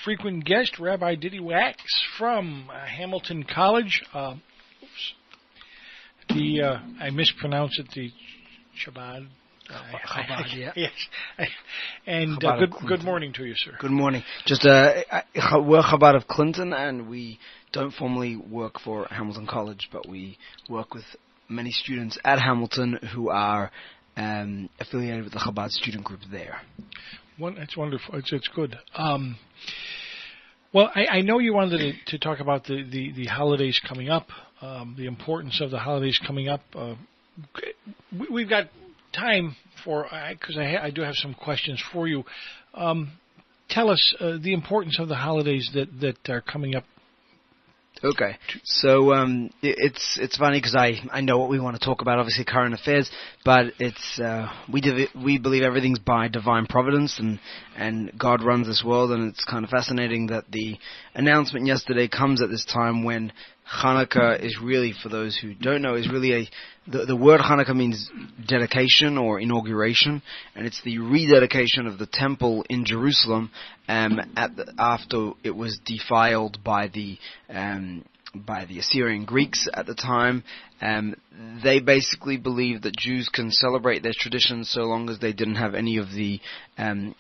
Frequent guest, Rabbi Diddy Wax from Hamilton College. I mispronounced it, the Shabbat. Chabad, yeah. Yes. And good morning to you, sir. Good morning. We're Chabad of Clinton, and we don't formally work for Hamilton College, but we work with many students at Hamilton who are affiliated with the Chabad student group there. It's wonderful. It's good. Well, I know you wanted to talk about the holidays coming up, the importance of the holidays coming up. We've got time for, because I do have some questions for you. Tell us the importance of the holidays that are coming up. Okay, so it's funny because I know what we want to talk about, obviously current affairs, but it's we believe everything's by divine providence and God runs this world, and it's kind of fascinating that the announcement yesterday comes at this time when Chanukah is really, for those who don't know, is really the word Chanukah means dedication or inauguration, and it's the rededication of the temple in Jerusalem after it was defiled by the Assyrian Greeks at the time. They basically believed that Jews can celebrate their traditions so long as they didn't have any of the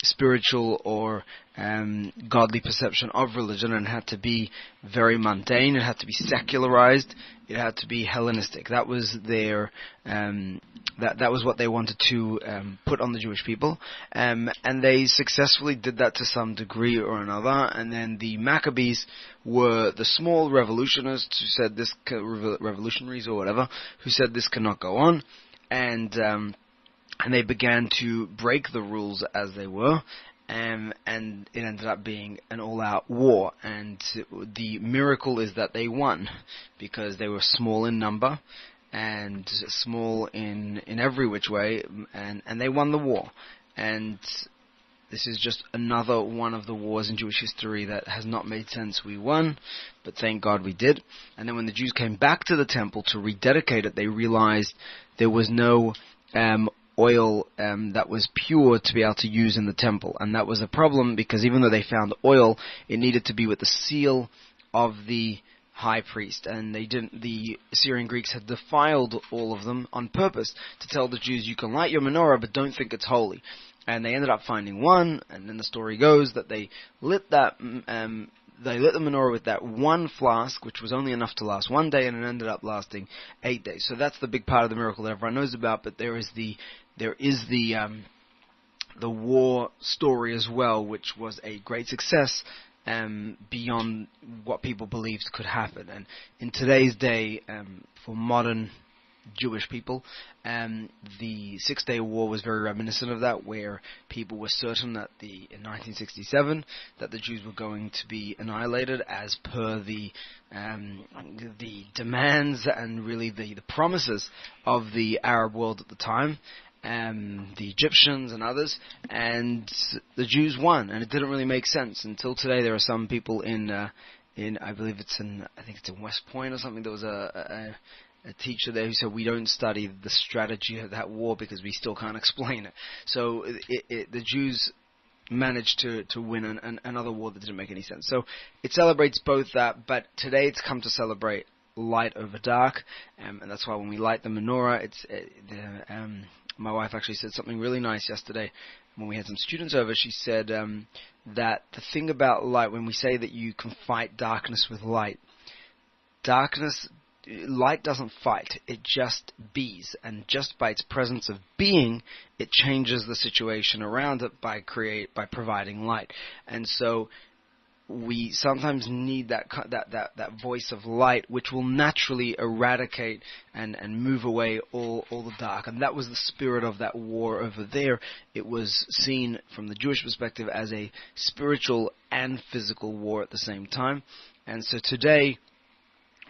spiritual or godly perception of religion, and it had to be very mundane, it had to be secularized, it had to be Hellenistic. That was their that was what they wanted to put on the Jewish people, and they successfully did that to some degree or another. And then the Maccabees were the small revolutionists who said this, revolutionaries or whatever, who said this cannot go on, and they began to break the rules as they were. And it ended up being an all-out war, and the miracle is that they won, because they were small in number and small in every which way, and they won the war. And this is just another one of the wars in Jewish history that has not made sense. We won, but thank God we did. And then when the Jews came back to the temple to rededicate it, they realized there was no oil that was pure to be able to use in the temple, and that was a problem, because even though they found oil, it needed to be with the seal of the high priest, and they didn't. The Assyrian Greeks had defiled all of them on purpose to tell the Jews, you can light your menorah, but don't think it's holy. And they ended up finding one, and then the story goes that they lit that. They lit the menorah with that one flask, which was only enough to last one day, and it ended up lasting 8 days. So that's the big part of the miracle that everyone knows about. But there is the war story as well, which was a great success beyond what people believed could happen. And in today's day, for modern Jewish people, the 6-Day War was very reminiscent of that, where people were certain that in 1967 that the Jews were going to be annihilated as per the demands and really the promises of the Arab world at the time, the Egyptians and others, and the Jews won, and it didn't really make sense until today. There are some people in I believe it's in West Point or something. There was a teacher there who said, we don't study the strategy of that war because we still can't explain it. So the Jews managed to win another war that didn't make any sense. So it celebrates both that, but today it's come to celebrate light over dark, and that's why when we light the menorah, my wife actually said something really nice yesterday when we had some students over. She said that the thing about light, when we say that you can fight darkness with light doesn't fight, it just bees, and just by its presence of being, it changes the situation around it by providing light. And so we sometimes need that voice of light, which will naturally eradicate and move away all the dark. And that was the spirit of that war over there. It was seen from the Jewish perspective as a spiritual and physical war at the same time. And so today,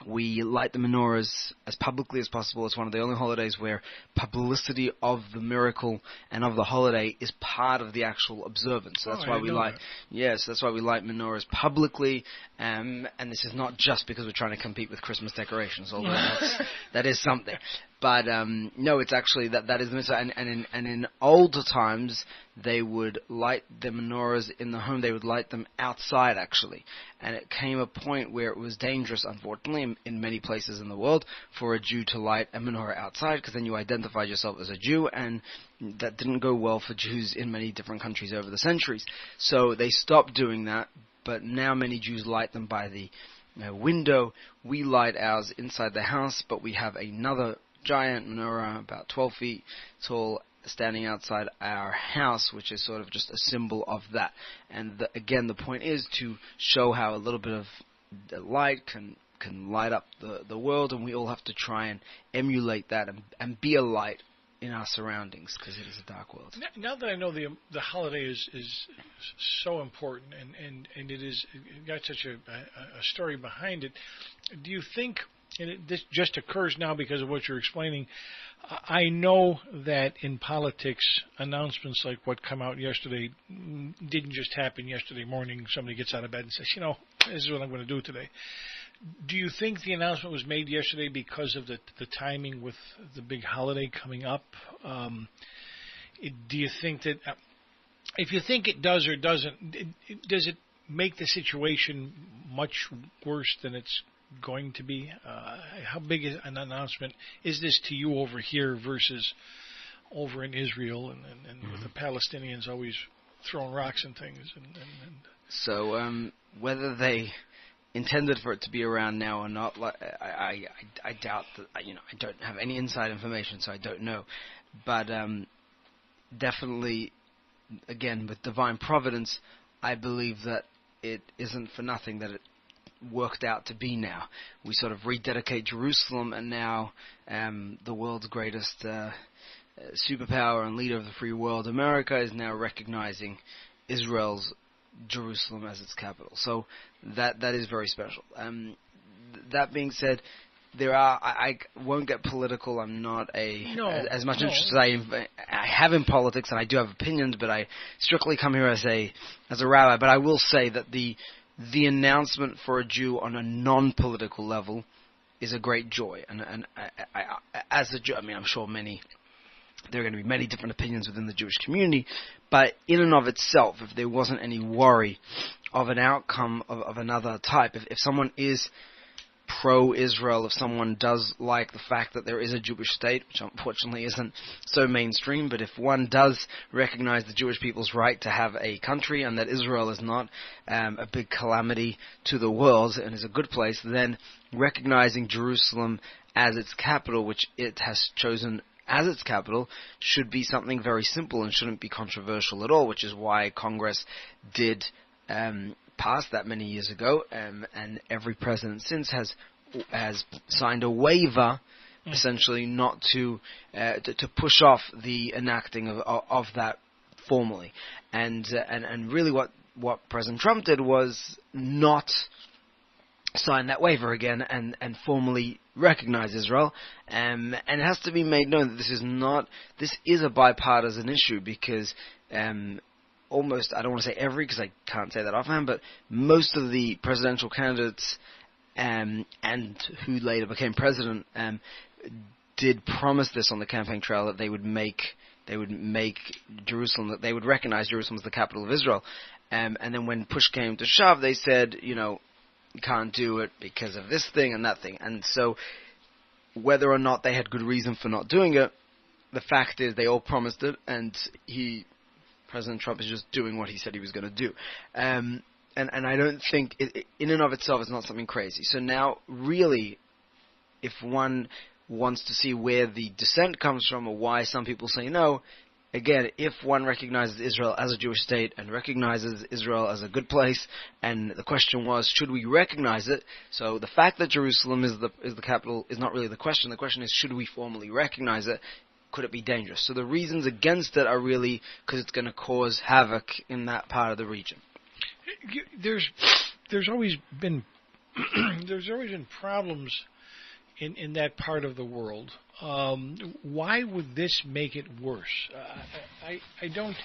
we light the menorahs as publicly as possible. It's one of the only holidays where publicity of the miracle and of the holiday is part of the actual observance. So that's why we light. Yes, that's why we light menorahs publicly. And this is not just because we're trying to compete with Christmas decorations, although that is something. But no, it's actually that is the mitzvah. And in older times, they would light the menorahs in the home. They would light them outside, actually. And it came a point where it was dangerous, unfortunately, in many places in the world, for a Jew to light a menorah outside, because then you identified yourself as a Jew, and that didn't go well for Jews in many different countries over the centuries. So they stopped doing that, but now many Jews light them by the window. We light ours inside the house, but we have another giant menorah, about 12 feet tall, standing outside our house, which is sort of just a symbol of that. And again, the point is to show how a little bit of light can light up the world, and we all have to try and emulate that and be a light in our surroundings, because it is a dark world. Now that I know the holiday is so important, and it got such a story behind it, do you think, and this just occurs now because of what you're explaining, I know that in politics, announcements like what come out yesterday didn't just happen yesterday morning. Somebody gets out of bed and says, this is what I'm going to do today. Do you think the announcement was made yesterday because of the timing with the big holiday coming up? Do you think that, if you think it does or doesn't, does it make the situation much worse than it's going to be? How big is an announcement is this to you over here versus over in Israel and with the Palestinians always throwing rocks and things? So whether they intended for it to be around now or not, I doubt that. I don't have any inside information, so I don't know. But definitely, again, with divine providence, I believe that it isn't for nothing that it worked out to be now. We sort of rededicate Jerusalem, and now the world's greatest superpower and leader of the free world, America, is now recognizing Israel's Jerusalem as its capital. So that is very special. That being said, there are. I won't get political. I'm not as much interested as I have in politics, and I do have opinions, but I strictly come here as a rabbi. But I will say that the announcement for a Jew on a non-political level is a great joy, and I as a Jew, I'm sure there are going to be many different opinions within the Jewish community, but in and of itself, if there wasn't any worry of an outcome of another type, if someone is pro-Israel, if someone does like the fact that there is a Jewish state, which unfortunately isn't so mainstream, but if one does recognize the Jewish people's right to have a country and that Israel is not a big calamity to the world and is a good place, then recognizing Jerusalem as its capital, which it has chosen as its capital, should be something very simple and shouldn't be controversial at all, which is why Congress did pass that many years ago, and every president since has signed a waiver, essentially not to push off the enacting of that formally, and really what President Trump did was not sign that waiver again and formally recognize Israel, and it has to be made known that this is a bipartisan issue, because almost, I don't want to say every, because I can't say that offhand, but most of the presidential candidates and who later became president did promise this on the campaign trail, that they would make Jerusalem, that they would recognize Jerusalem as the capital of Israel, and then when push came to shove, they said, you can't do it because of this thing and that thing. And so whether or not they had good reason for not doing it, the fact is they all promised it, and President Trump is just doing what he said he was going to do. And I don't think, in and of itself, it's not something crazy. So now, really, if one wants to see where the dissent comes from or why some people say no, again, if one recognizes Israel as a Jewish state and recognizes Israel as a good place, and the question was, should we recognize it? So the fact that Jerusalem is the capital is not really the question. The question is, should we formally recognize it? Could it be dangerous? So the reasons against it are really because it's going to cause havoc in that part of the region. There's always been problems in that part of the world. Why would this make it worse? I don't,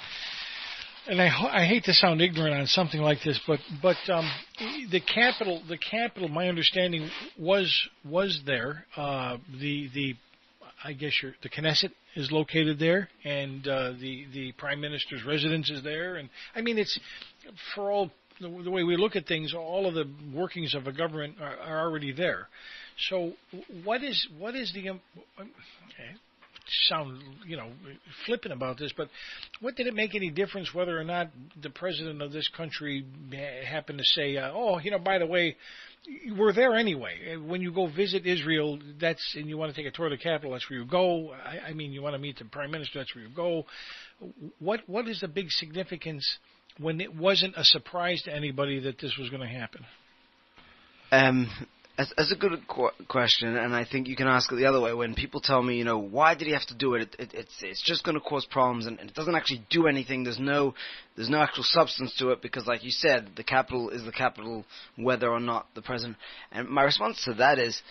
and I hate to sound ignorant on something like this, but the capital. My understanding was there. I guess the Knesset is located there, and the Prime Minister's residence is there, and I mean it's for all the way we look at things, all of the workings of a government are already there. So what is the sound flippant about this, but what did it make any difference whether or not the president of this country happened to say, by the way, we're there anyway. When you go visit Israel, and you want to take a tour of the capital, that's where you go. I mean, you want to meet the prime minister, that's where you go. What is the big significance when it wasn't a surprise to anybody that this was going to happen? That's a good question, and I think you can ask it the other way. When people tell me, why did he have to do it? It's just going to cause problems, and it doesn't actually do anything. There's no actual substance to it because, like you said, the capital is the capital, whether or not the president. And my response to that is,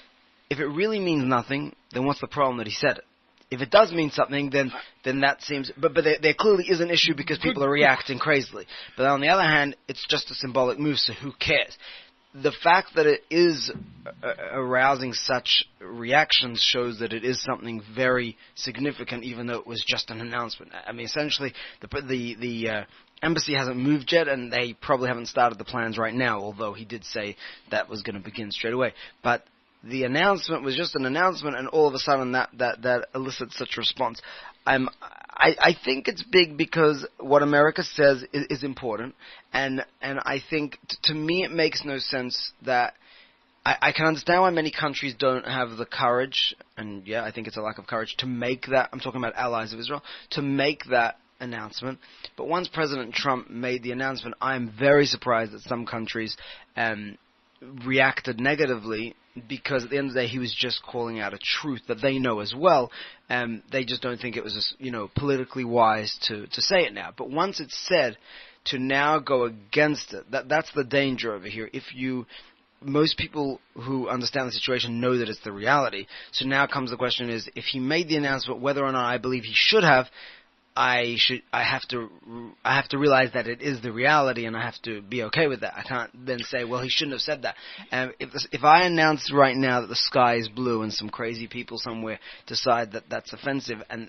if it really means nothing, then what's the problem that he said it? If it does mean something, then that seems. But there clearly is an issue because people are reacting crazily. But on the other hand, it's just a symbolic move, so who cares? The fact that it is arousing such reactions shows that it is something very significant, even though it was just an announcement. I mean, essentially, the embassy hasn't moved yet, and they probably haven't started the plans right now, although he did say that was going to begin straight away. But the announcement was just an announcement, and all of a sudden that elicits such a response. I think it's big because what America says is important, and I think to me it makes no sense that I can understand why many countries don't have the courage, and yeah, I think it's a lack of courage to make that. I'm talking about allies of Israel to make that announcement. But once President Trump made the announcement, I'm very surprised that some countries reacted negatively, because at the end of the day he was just calling out a truth that they know as well, and they just don't think it was politically wise to say it now. But once it's said, to now go against it, that's the danger over here. Most people who understand the situation know that it's the reality. So now comes the question is, if he made the announcement, whether or not I believe he should have, I have to realize that it is the reality, and I have to be okay with that. I can't then say, well, he shouldn't have said that. If I announce right now that the sky is blue and some crazy people somewhere decide that that's offensive and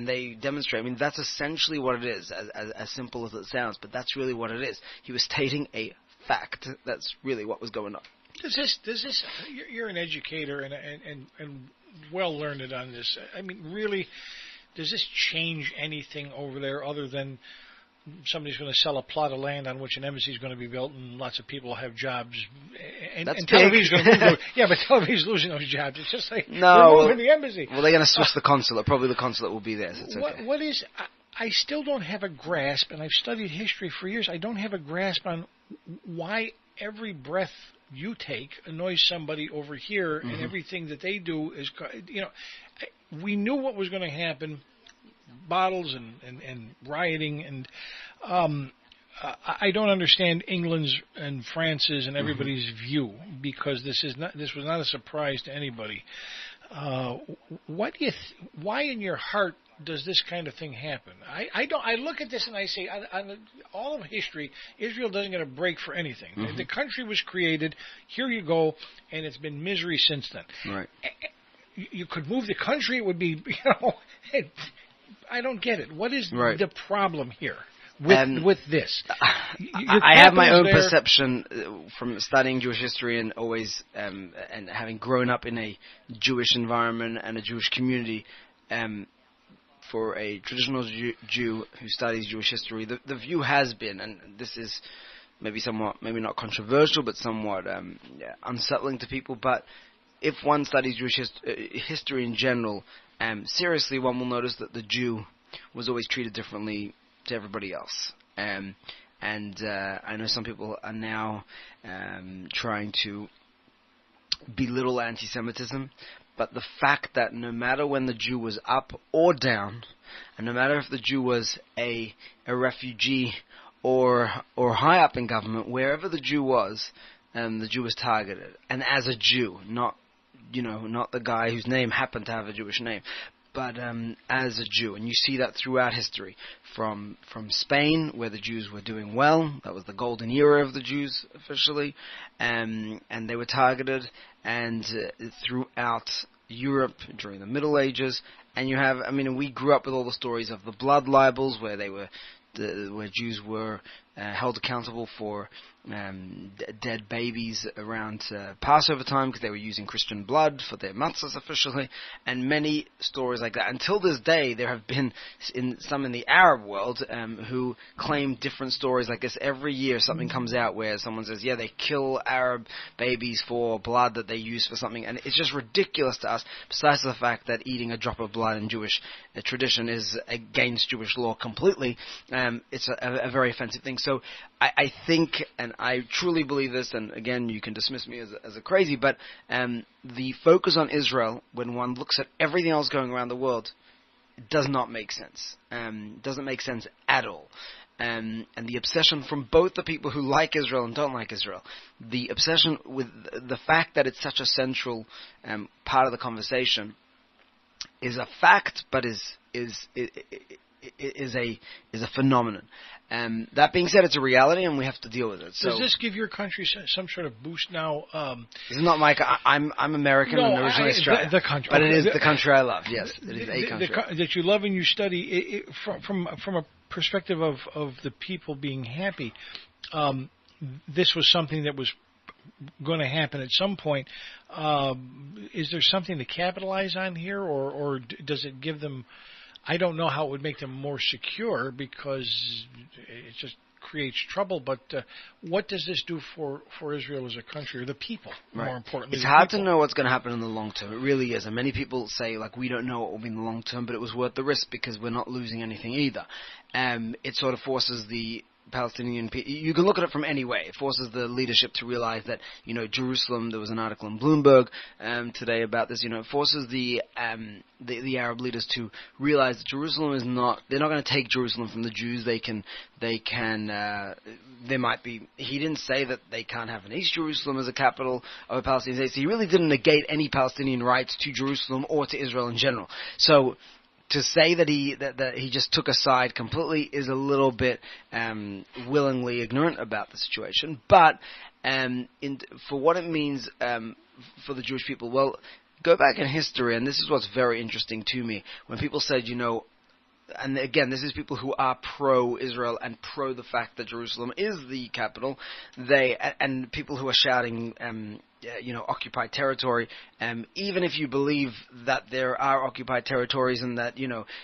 they demonstrate, I mean, that's essentially what it is, as simple as it sounds, but that's really what it is. He was stating a fact. That's really what was going on. Does this? You're an educator and well learned on this. I mean, really. Does this change anything over there other than somebody's going to sell a plot of land on which an embassy is going to be built and lots of people will have jobs? And Tel Aviv's going to move. Yeah, but Tel Aviv's losing those jobs. It's just like we're moving the embassy. Well, they're going to switch the consulate. Probably the consulate will be there. So it's okay. What is? I still don't have a grasp, and I've studied history for years. I don't have a grasp on why every breath you take annoys somebody over here, and everything that they do is, we knew what was going to happen, bottles and rioting, and I don't understand England's and France's and everybody's view, because this was not a surprise to anybody. Why in your heart does this kind of thing happen? I look at this and I say, on all of history, Israel doesn't get a break for anything. The country was created, here you go, and it's been misery since then. Right. You could move the country, it would be, I don't get it. What is the problem here with this? I have my own perception from studying Jewish history and always and having grown up in a Jewish environment and a Jewish community. For a traditional Jew who studies Jewish history, the view has been, and this is maybe not controversial, but somewhat unsettling to people, but if one studies Jewish history in general, seriously, one will notice that the Jew was always treated differently to everybody else. And I know some people are now trying to belittle anti-Semitism, but the fact that no matter when the Jew was up or down, and no matter if the Jew was a refugee or high up in government, wherever the Jew was targeted, and as a Jew, not the guy whose name happened to have a Jewish name, but as a Jew. And you see that throughout history, from Spain, where the Jews were doing well. That was the golden era of the Jews, officially, and they were targeted, and throughout Europe during the Middle Ages, and you have, we grew up with all the stories of the blood libels, where where Jews were held accountable for dead babies around Passover time because they were using Christian blood for their matzahs officially, and many stories like that. Until this day, there have been some in the Arab world who claim different stories like this. Every year something comes out where someone says, yeah, they kill Arab babies for blood that they use for something, and it's just ridiculous to us, besides the fact that eating a drop of blood in Jewish tradition is against Jewish law completely. It's a very offensive thing. So I think, and I truly believe this, and again, you can dismiss me as a crazy, but the focus on Israel, when one looks at everything else going around the world, does not make sense. Doesn't make sense at all. And the obsession from both the people who like Israel and don't like Israel, the obsession with the fact that it's such a central part of the conversation, is a fact, but is a phenomenon. That being said, it's a reality, and we have to deal with it. So, does this give your country some sort of boost now? It's not Mike. I'm American and originally Australian, the country, but it is the country I love. Yes, it is a country that you love and you study. From a perspective of the people being happy, this was something that was going to happen at some point. Is there something to capitalize on here, or does it give them? I don't know how it would make them more secure, because it just creates trouble. But what does this do for Israel as a country, or the people, more importantly? It's hard to know what's going to happen in the long term. It really is. And many people say, we don't know what will be in the long term, but it was worth the risk because we're not losing anything either. It sort of forces the Palestinian people, you can look at it from any way. It forces the leadership to realize that, Jerusalem, there was an article in Bloomberg today about this, it forces the Arab leaders to realize that Jerusalem is not, they're not going to take Jerusalem from the Jews. There might be, he didn't say that they can't have an East Jerusalem as a capital of a Palestinian state, so he really didn't negate any Palestinian rights to Jerusalem or to Israel in general. So, to say that he just took a side completely is a little bit willingly ignorant about the situation. But for what it means for the Jewish people, well, go back in history, and this is what's very interesting to me. When people said, and again, this is people who are pro-Israel and pro the fact that Jerusalem is the capital, and people who are shouting, occupied territory, even if you believe that there are occupied territories and that,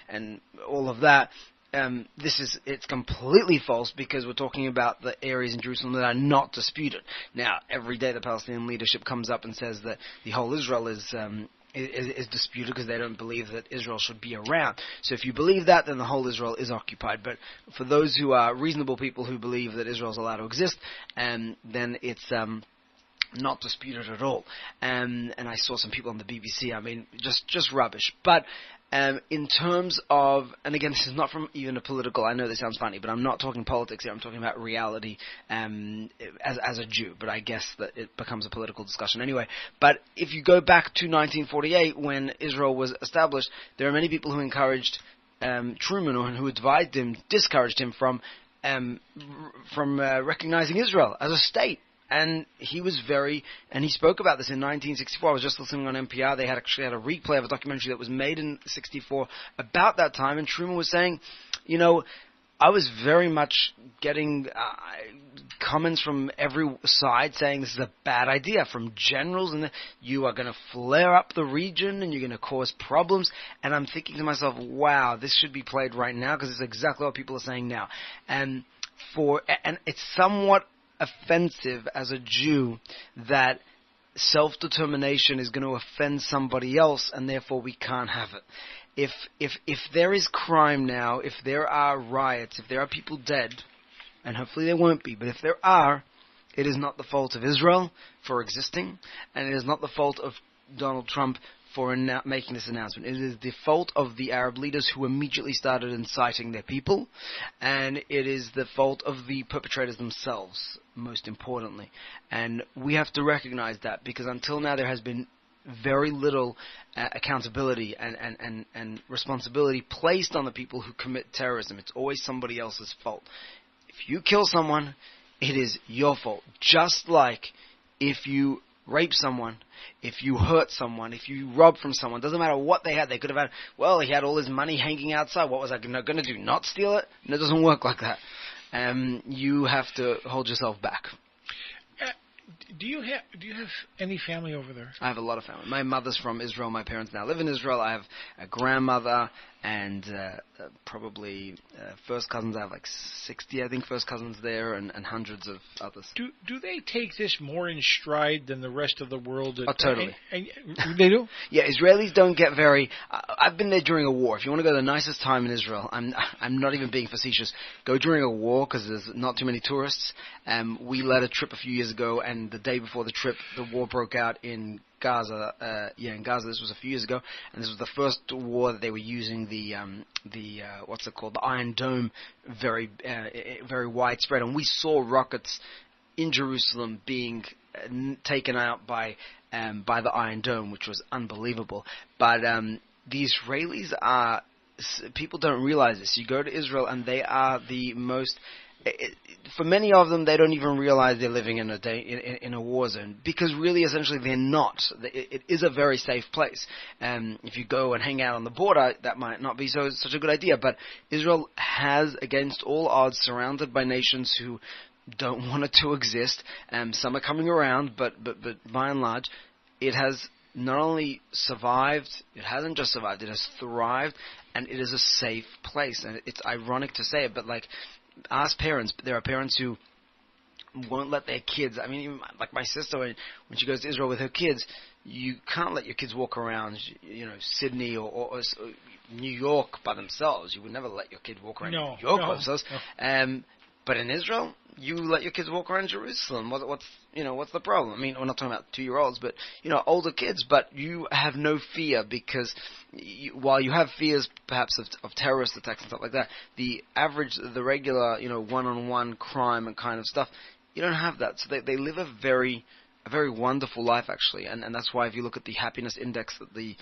and all of that, it's completely false, because we're talking about the areas in Jerusalem that are not disputed. Now, every day the Palestinian leadership comes up and says that the whole Israel is disputed because they don't believe that Israel should be around. So if you believe that, then the whole Israel is occupied. But for those who are reasonable people who believe that Israel is allowed to exist, then it's not disputed at all. And I saw some people on the BBC, just rubbish. But in terms of, and again, this is not from even a political, I know this sounds funny, but I'm not talking politics here, I'm talking about reality as a Jew, but I guess that it becomes a political discussion anyway. But if you go back to 1948, when Israel was established, there are many people who encouraged Truman, or who discouraged him from recognizing Israel as a state. And he spoke about this in 1964. I was just listening on NPR. They actually had a replay of a documentary that was made in 64 about that time. And Truman was saying, I was very much getting comments from every side saying this is a bad idea, from generals, and you are going to flare up the region and you're going to cause problems. And I'm thinking to myself, wow, this should be played right now, because it's exactly what people are saying now. And it's somewhat offensive as a Jew that self-determination is going to offend somebody else, and therefore we can't have it. If there is crime now, if there are riots, if there are people dead, and hopefully there won't be, but if there are, it is not the fault of Israel for existing, and it is not the fault of Donald Trump for making this announcement. It is the fault of the Arab leaders who immediately started inciting their people, and it is the fault of the perpetrators themselves, most importantly. And we have to recognize that, because until now there has been very little accountability and responsibility placed on the people who commit terrorism. It's always somebody else's fault. If you kill someone, it is your fault. Just like if you rape someone, if you hurt someone, if you rob from someone, doesn't matter what they had. They could have had, well, he had all his money hanging outside. What was I going to do? Not steal it? And it doesn't work like that. You have to hold yourself back. Do you have any family over there? I have a lot of family. My mother's from Israel. My parents now live in Israel. I have a grandmother and probably first cousins. I have like 60, I think, first cousins there, and hundreds of others. Do they take this more in stride than the rest of the world? Oh, totally. They do? Yeah, Israelis don't get very... I've been there during a war. If you want to go to the nicest time in Israel, I'm not even being facetious, go during a war because there's not too many tourists. We led a trip a few years ago, and the day before the trip, the war broke out in Gaza. In Gaza, this was a few years ago, and this was the first war that they were using the what's it called, the Iron Dome, very widespread, and we saw rockets in Jerusalem being taken out by the Iron Dome, which was unbelievable. But the Israelis are, people don't realize this. You go to Israel, and they are the most... for many of them, they don't even realize they're living in a war zone, because really, essentially, they're not. It is a very safe place. If you go and hang out on the border, that might not be such a good idea. But Israel has, against all odds, surrounded by nations who don't want it to exist. Some are coming around, but by and large, it has not only survived, it hasn't just survived, it has thrived, and it is a safe place. And it's ironic to say it, but like, ask parents. There are parents who won't let their kids. I mean, even like my sister, when she goes to Israel with her kids, you can't let your kids walk around, Sydney or New York by themselves. You would never let your kid walk around New York by themselves. No. But in Israel, you let your kids walk around Jerusalem. What's the problem? I mean, we're not talking about 2-year-olds, but older kids. But you have no fear, because while you have fears perhaps of terrorist attacks and stuff like that, the regular one-on-one crime and kind of stuff, you don't have that. So they live a very wonderful life, actually, and that's why if you look at the happiness index that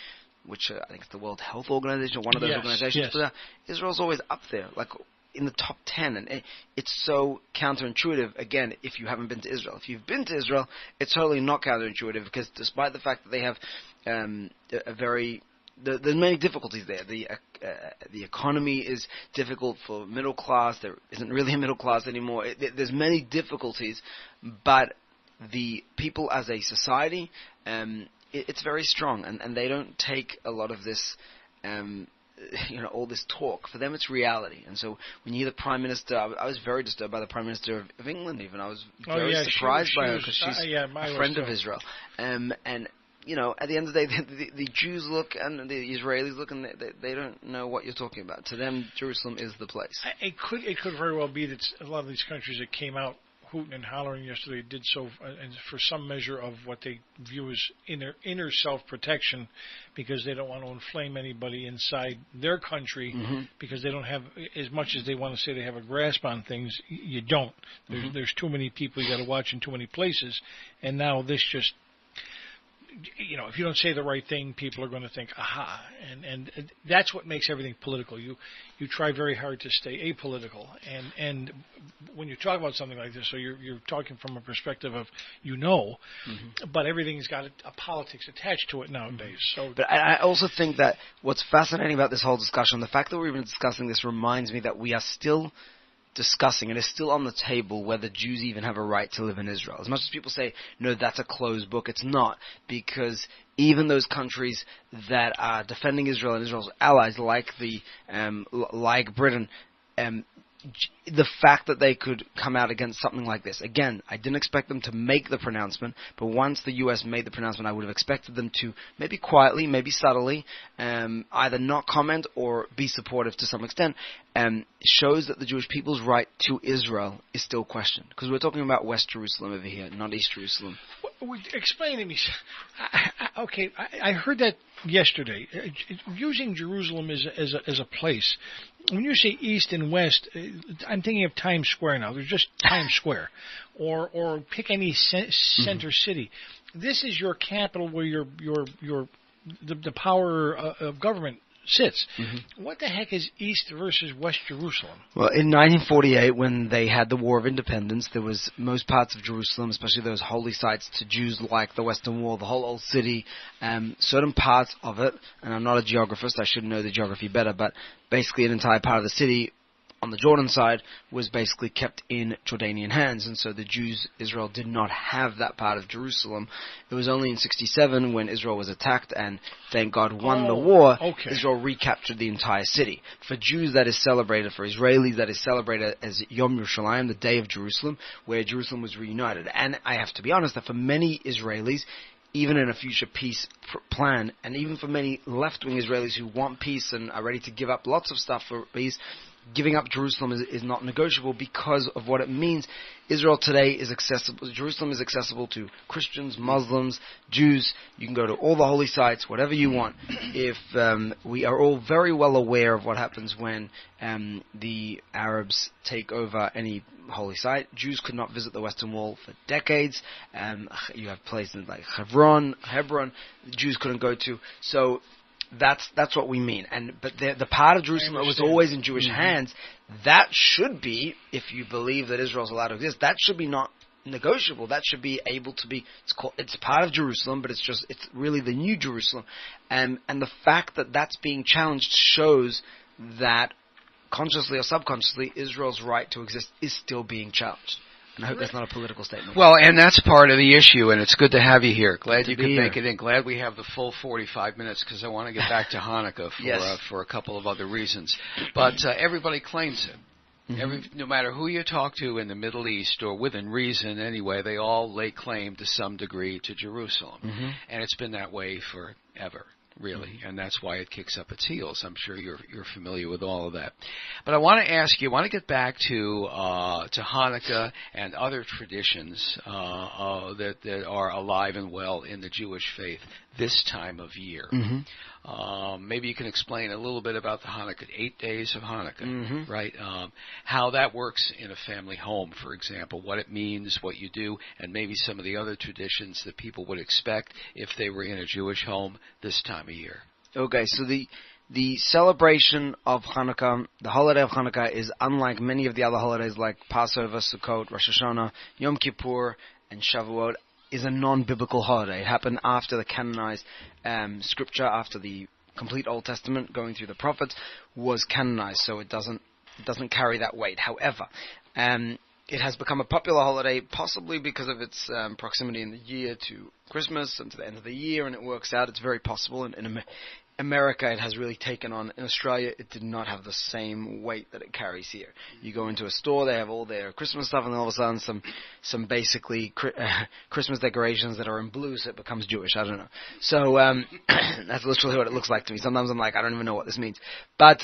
which I think it's the World Health Organization, one of those organizations, yes. Israel's always up there, like in the top 10, and it's so counterintuitive. Again, if you haven't been to Israel, if you've been to Israel, it's totally not counterintuitive, because despite the fact that they have there's many difficulties there. The economy is difficult for middle class. There isn't really a middle class anymore. There's many difficulties, but the people as a society, it's very strong, and they don't take a lot of this. All this talk. For them, it's reality. And so when you hear the Prime Minister, I was very disturbed by the Prime Minister of England, even. I was very surprised by her, because she's a friend of Israel. And, at the end of the day, the Jews look and the Israelis look, and they don't know what you're talking about. To them, Jerusalem is the place. It could very well be that a lot of these countries that came out hooting and hollering yesterday did so for some measure of what they view as inner self-protection, because they don't want to inflame anybody inside their country, because they don't have, as much as they want to say they have a grasp on things, you don't. There's too many people you got to watch in too many places, and now this just... if you don't say the right thing, people are going to think, aha. And that's what makes everything political. You try very hard to stay apolitical. And when you talk about something like this, so you're talking from a perspective of, but everything's got a politics attached to it nowadays. So, but I also think that what's fascinating about this whole discussion, the fact that we're even discussing this, reminds me that we are still discussing, and it's still on the table, whether Jews even have a right to live in Israel. As much as people say, no, that's a closed book, it's not, because even those countries that are defending Israel and Israel's allies, like Britain, the fact that they could come out against something like this. Again, I didn't expect them to make the pronouncement, but once the U.S. made the pronouncement, I would have expected them to, maybe quietly, maybe subtly, either not comment or be supportive to some extent. Shows that the Jewish people's right to Israel is still questioned. Because we're talking about West Jerusalem over here, not East Jerusalem. Explain to me. Okay, I heard that yesterday. Using Jerusalem as a place. When you say East and West, I'm thinking of Times Square now. There's just Times Square, or pick any center city. This is your capital, where the power of government sits. What the heck is East versus West Jerusalem? Well, in 1948, when they had the War of Independence, there was most parts of Jerusalem, especially those holy sites to Jews like the Western Wall, the whole old city, certain parts of it, and I'm not a geographist, I should know the geography better, but basically an entire part of the city on the Jordan side was basically kept in Jordanian hands, and so the Jews, Israel, did not have that part of Jerusalem. It was only in 1967 when Israel was attacked and, thank God, won the war, Israel recaptured the entire city. For Jews, that is celebrated. For Israelis, that is celebrated as Yom Yerushalayim, the Day of Jerusalem, where Jerusalem was reunited. And I have to be honest, that for many Israelis, even in a future peace plan, and even for many left-wing Israelis who want peace and are ready to give up lots of stuff for peace, giving up Jerusalem is not negotiable because of what it means. Israel today is accessible. Jerusalem is accessible to Christians, Muslims, Jews. You can go to all the holy sites, whatever you want. If we are all very well aware of what happens when the Arabs take over any holy site. Jews could not visit the Western Wall for decades. You have places like Hebron, Jews couldn't go to. So that's what we mean. But the part of Jerusalem that was always in Jewish hands, that should be, if you believe that Israel's allowed to exist, that should be not negotiable. That should be able to be. It's part of Jerusalem, but it's really the new Jerusalem. And the fact that that's being challenged shows that consciously or subconsciously, Israel's right to exist is still being challenged. And I hope that's not a political statement. Well, and that's part of the issue, and it's good to have you here. Glad you could make it in. Glad we have the full 45 minutes, because I want to get back to Hanukkah for a couple of other reasons. But everybody claims it. No matter who you talk to in the Middle East, or within reason anyway, they all lay claim to some degree to Jerusalem. And it's been that way forever. Really, and that's why it kicks up its heels. I'm sure you're familiar with all of that. But I want to ask you, I want to get back to Hanukkah and other traditions that are alive and well in the Jewish faith this time of year. Maybe you can explain a little bit about the Hanukkah, 8 days of Hanukkah, right? How that works in a family home, for example, what it means, what you do, and maybe some of the other traditions that people would expect if they were in a Jewish home this time of year. Okay, so the celebration of Hanukkah, the holiday of Hanukkah, is unlike many of the other holidays like Passover, Sukkot, Rosh Hashanah, Yom Kippur, and Shavuot, is a non-biblical holiday. It happened after the canonized scripture, after the complete Old Testament going through the prophets was canonized, so it doesn't carry that weight. However, it has become a popular holiday, possibly because of its proximity in the year to Christmas and to the end of the year, and it works out. It's very possible. In America, it has really taken on. In Australia, it did not have the same weight that it carries here. You go into a store, they have all their Christmas stuff, and then all of a sudden some basically Christmas decorations that are in blue, so it becomes Jewish. I don't know. So that's literally what it looks like to me. Sometimes I'm like, I don't even know what this means. But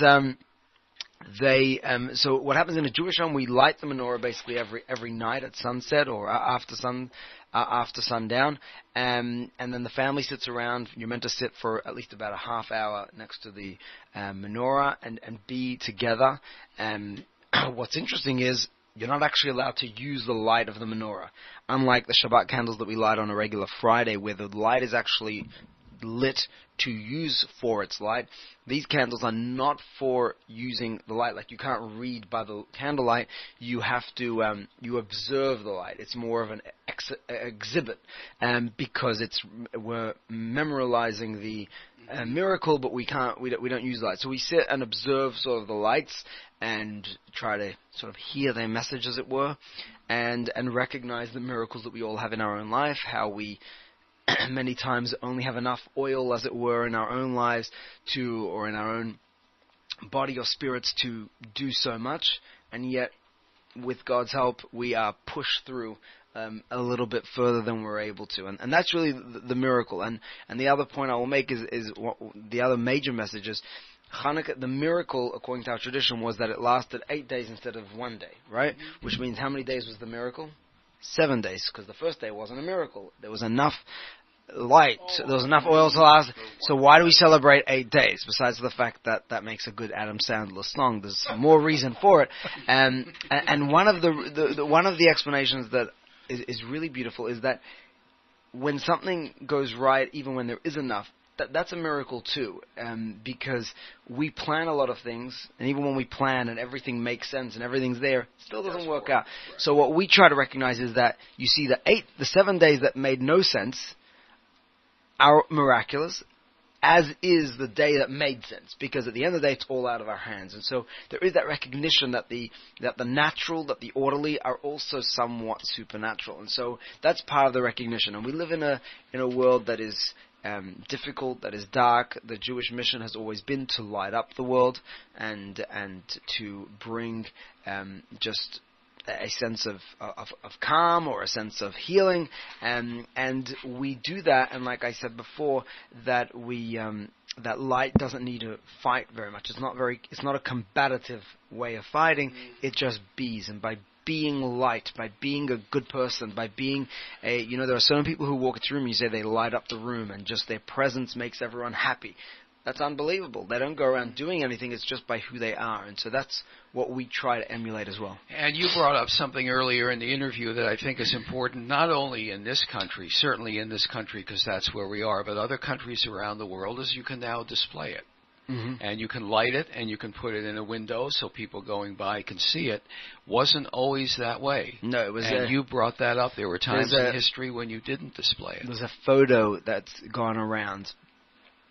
so what happens in a Jewish home, we light the menorah basically every night at sunset or after sundown, and then the family sits around. You're meant to sit for at least about a half hour next to the menorah and be together. What's interesting is you're not actually allowed to use the light of the menorah, unlike the Shabbat candles that we light on a regular Friday, where the light is actually lit to use for its light. These candles are not for using the light. Like, you can't read by the candlelight. You have to you observe the light. It's more of an exhibit, because we're memorializing the miracle, but we don't use light. So we sit and observe sort of the lights and try to sort of hear their message, as it were, and recognize the miracles that we all have in our own life, how we many times only have enough oil, as it were, in our own lives or in our own body or spirits to do so much, and yet with God's help we are pushed through a little bit further than we're able to, and that's really the miracle. And the other point I will make is the other major message is Hanukkah. The miracle, according to our tradition, was that it lasted 8 days instead of 1 day, right? Which means, how many days was the miracle? 7 days, because the first day wasn't a miracle. There was enough light, there was enough oil to last. So why do we celebrate 8 days? Besides the fact that makes a good Adam Sandler song, there's more reason for it. And one of the explanations that is really beautiful is that when something goes right, even when there is enough, that's a miracle too, because we plan a lot of things, and even when we plan and everything makes sense and everything's there, it still doesn't work out. So what we try to recognize is that you see the 7 days that made no sense are miraculous, as is the day that made sense, because at the end of the day, it's all out of our hands. And so there is that recognition that the natural, that the orderly are also somewhat supernatural. And so that's part of the recognition. And we live in a world that is difficult, that is dark. The Jewish mission has always been to light up the world and to bring just a sense of calm or a sense of healing, and we do that. And like I said before, that that light doesn't need to fight very much. It's not a combative way of fighting. It just bees, and by being light, by being a good person, by being there are certain people who walk through room, you say they light up the room, and just their presence makes everyone happy. That's unbelievable. They don't go around doing anything. It's just by who they are. And so that's what we try to emulate as well. And you brought up something earlier in the interview that I think is important, not only in this country, certainly in this country because that's where we are, but other countries around the world, is you can now display it. Mm-hmm. And you can light it, and you can put it in a window so people going by can see it. Wasn't always that way. No, it was. And you brought that up. There were times in history when you didn't display it. There's a photo that's gone around,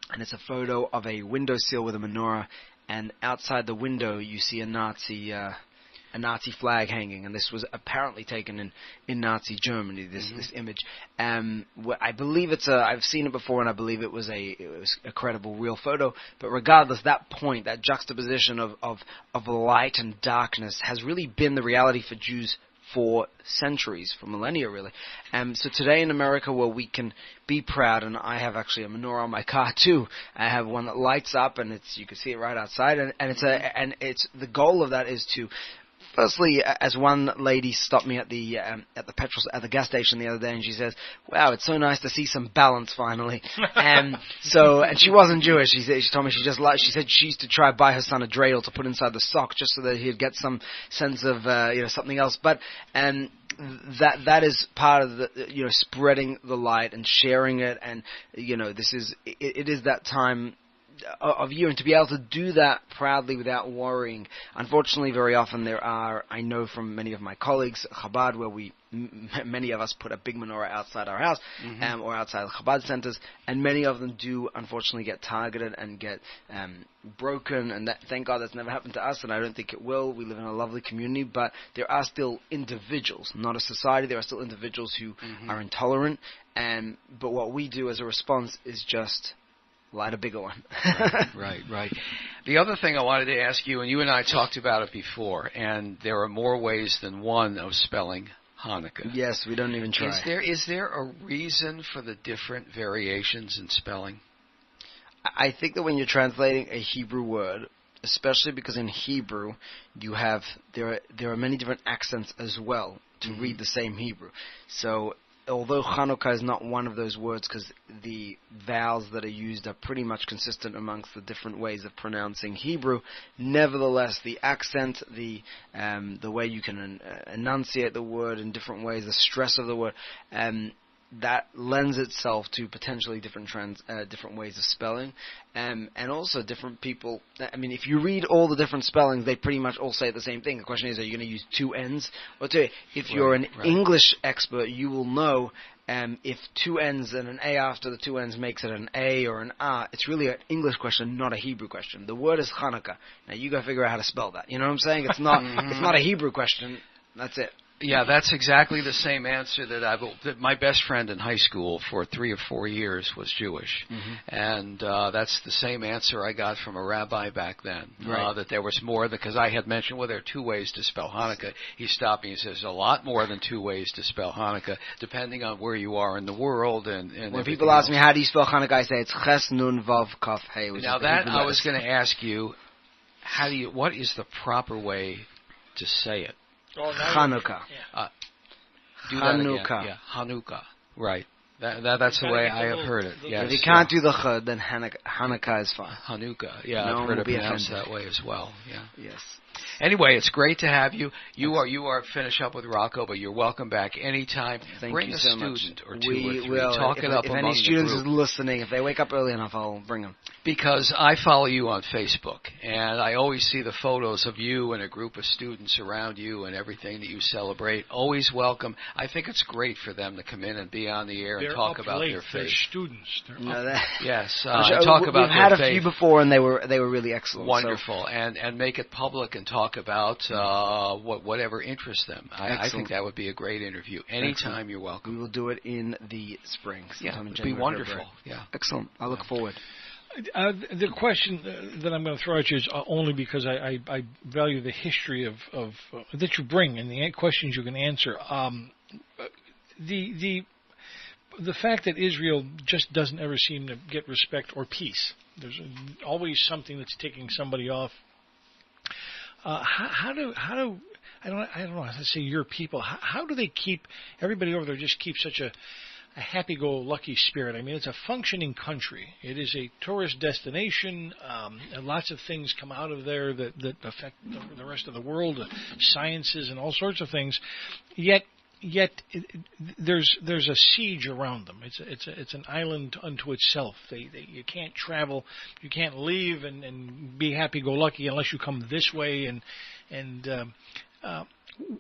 and it's a photo of a windowsill with a menorah, and outside the window you see a Nazi flag hanging, and this was apparently taken in Nazi Germany. This image, I believe I've seen it before, and I believe it was a credible, real photo. But regardless, that point, that juxtaposition of light and darkness, has really been the reality for Jews for centuries, for millennia really. So today in America, where we can be proud, and I have actually a menorah on my car too. I have one that lights up, and you can see it right outside, and it's the goal of that is to, firstly, as one lady stopped me at the gas station the other day, and she says, "Wow, it's so nice to see some balance finally." And she wasn't Jewish. She told me she said she used to try to buy her son a dreidel to put inside the sock just so that he'd get some sense of something else. But that is part of the spreading the light and sharing it, and it is that time of year, and to be able to do that proudly without worrying. Unfortunately, very often I know from many of my colleagues at Chabad, where many of us put a big menorah outside our house, or outside the Chabad centers, and many of them do unfortunately get targeted and get broken, and thank God that's never happened to us, and I don't think it will. We live in a lovely community, but there are still individuals, not a society, there are still individuals who are intolerant, but what we do as a response is just light a bigger one. Right. The other thing I wanted to ask you, and you and I talked about it before, and there are more ways than one of spelling Hanukkah. Yes, we don't even try. Is there a reason for the different variations in spelling? I think that when you're translating a Hebrew word, especially because in Hebrew there are many different accents as well to read the same Hebrew. So although Chanukah is not one of those words, because the vowels that are used are pretty much consistent amongst the different ways of pronouncing Hebrew, nevertheless, the accent, the way you can enunciate the word in different ways, the stress of the word, that lends itself to potentially different ways of spelling, and also different people. I mean, if you read all the different spellings, they pretty much all say the same thing. The question is, are you going to use two N's or two? If you're an English expert, you will know if two N's and an A after the two N's makes it an A or an A. It's really an English question, not a Hebrew question. The word is Chanukah. Now you got to figure out how to spell that. You know what I'm saying? It's not it's not a Hebrew question. That's it. Yeah, that's exactly the same answer that my best friend in high school for 3 or 4 years was Jewish, and that's the same answer I got from a rabbi back then. That there was more, because I had mentioned, well, there are 2 ways to spell Hanukkah. He stopped me and says, there's a lot more than 2 ways to spell Hanukkah, depending on where you are in the world. And when people ask me how do you spell Hanukkah, I say it's Ches Nun Vav Kaf Hey. Now that I was going to ask you, what is the proper way to say it? Chanukah. Chanukah. Yeah, Hanukkah. Right. That's the way I have heard it. Yes. If you can't do the Chud, then Hanukkah is fine. Hanukkah. Yeah, I've heard it pronounced that way as well. Yeah. Yes. Anyway, it's great to have you. You are finish up with Rocco, but you're welcome back anytime. Bring a so student much. or two or three. Will. Talk it up if among any students the is group. listening, if they wake up early enough, I'll bring them. Because I follow you on Facebook, and I always see the photos of you and a group of students around you and everything that you celebrate. Always welcome. I think it's great for them to come in and be on the air and talk about their faith. They're students. Yes, talk about their faith. We've had a few before, and they were really excellent. Wonderful, and make it public and talk about whatever interests them. I think that would be a great interview. Anytime you're welcome. We will do it in the spring. Yeah, it would be wonderful. Yeah, excellent. I look forward. The question that I'm going to throw at you is only because I value the history of that you bring and the questions you can answer. The fact that Israel just doesn't ever seem to get respect or peace. There's always something that's taking somebody off. How do I don't know how to say your people. How do they keep everybody over there? Just keep such a happy-go-lucky spirit. I mean, it's a functioning country. It is a tourist destination. And lots of things come out of there that affect the rest of the world, sciences and all sorts of things. Yet there's a siege around them. It's an island unto itself. You can't travel, you can't leave and be happy-go-lucky unless you come this way. And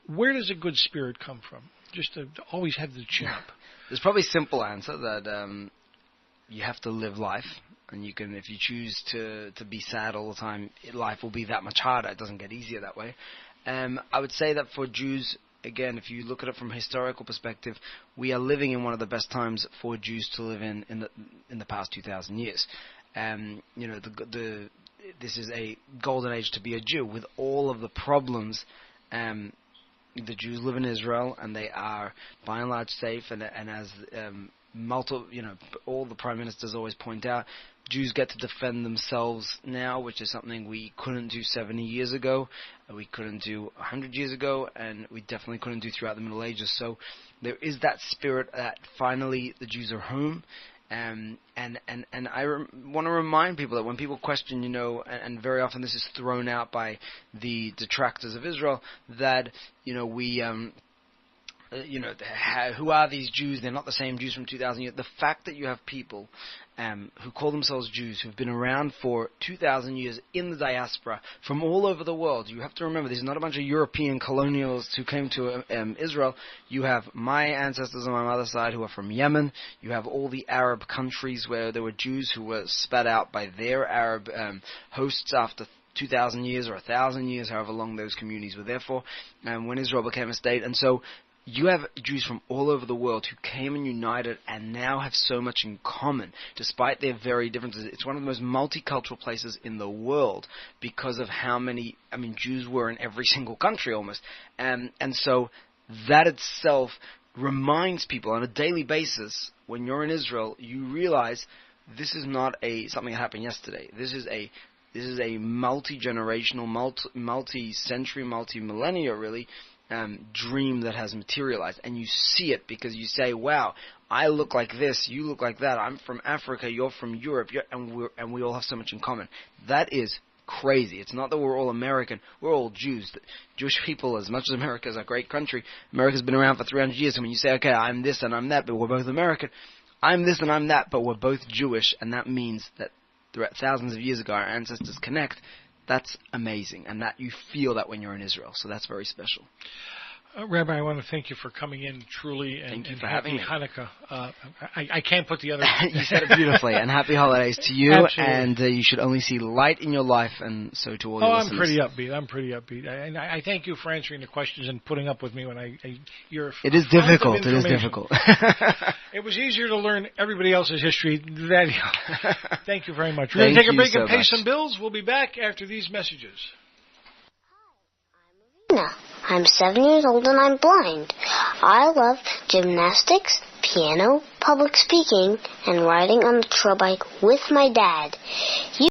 where does a good spirit come from? Just to always have the chin up. There's probably a simple answer that you have to live life, and you can, if you choose to be sad all the time, life will be that much harder. It doesn't get easier that way. I would say that for Jews, again, if you look at it from a historical perspective, we are living in one of the best times for Jews to live in the past 2,000 years. This is a golden age to be a Jew with all of the problems. The Jews live in Israel, and they are by and large safe. And as all the prime ministers always point out, Jews get to defend themselves now, which is something we couldn't do 70 years ago, we couldn't do 100 years ago, and we definitely couldn't do throughout the Middle Ages. So there is that spirit that finally the Jews are home. And I want to remind people that when people question, and very often this is thrown out by the detractors of Israel, that, who are these Jews? They're not the same Jews from 2,000 years. The fact that you have people who call themselves Jews, who've been around for 2,000 years in the diaspora from all over the world. You have to remember, these are not a bunch of European colonials who came to Israel. You have my ancestors on my mother's side who are from Yemen. You have all the Arab countries where there were Jews who were spat out by their Arab hosts after 2,000 years or 1,000 years, however long those communities were there for, when Israel became a state. And so you have Jews from all over the world who came and united and now have so much in common, despite their very differences. It's one of the most multicultural places in the world because of how many, Jews were in every single country almost. And so that itself reminds people on a daily basis, when you're in Israel, you realize this is not something that happened yesterday. This is a multi-generational, multi-century, multi-millennia, really, dream that has materialized. And you see it because you say, wow, I look like this, you look like that, I'm from Africa, you're from Europe, and we all have so much in common. That is crazy. It's not that we're all American, we're all Jews. The Jewish people, as much as America is a great country, America's been around for 300 years, and when you say, okay, I'm this and I'm that, but we're both American, I'm this and I'm that, but we're both Jewish, and that means that throughout thousands of years ago our ancestors connect. That's amazing, and that you feel that when you're in Israel, so that's very special. Rabbi, I want to thank you for coming in, truly, and happy Hanukkah. I can't put the other... You said it beautifully, and happy holidays to you. Absolutely. And you should only see light in your life, and so to all your listeners. I'm pretty upbeat. And I thank you for answering the questions and putting up with me when you're... It is difficult. It was easier to learn everybody else's history. Thank you very much. We're going to take a break and pay some bills. We'll be back after these messages. I'm 7 years old and I'm blind. I love gymnastics, piano, public speaking, and riding on the trail bike with my dad.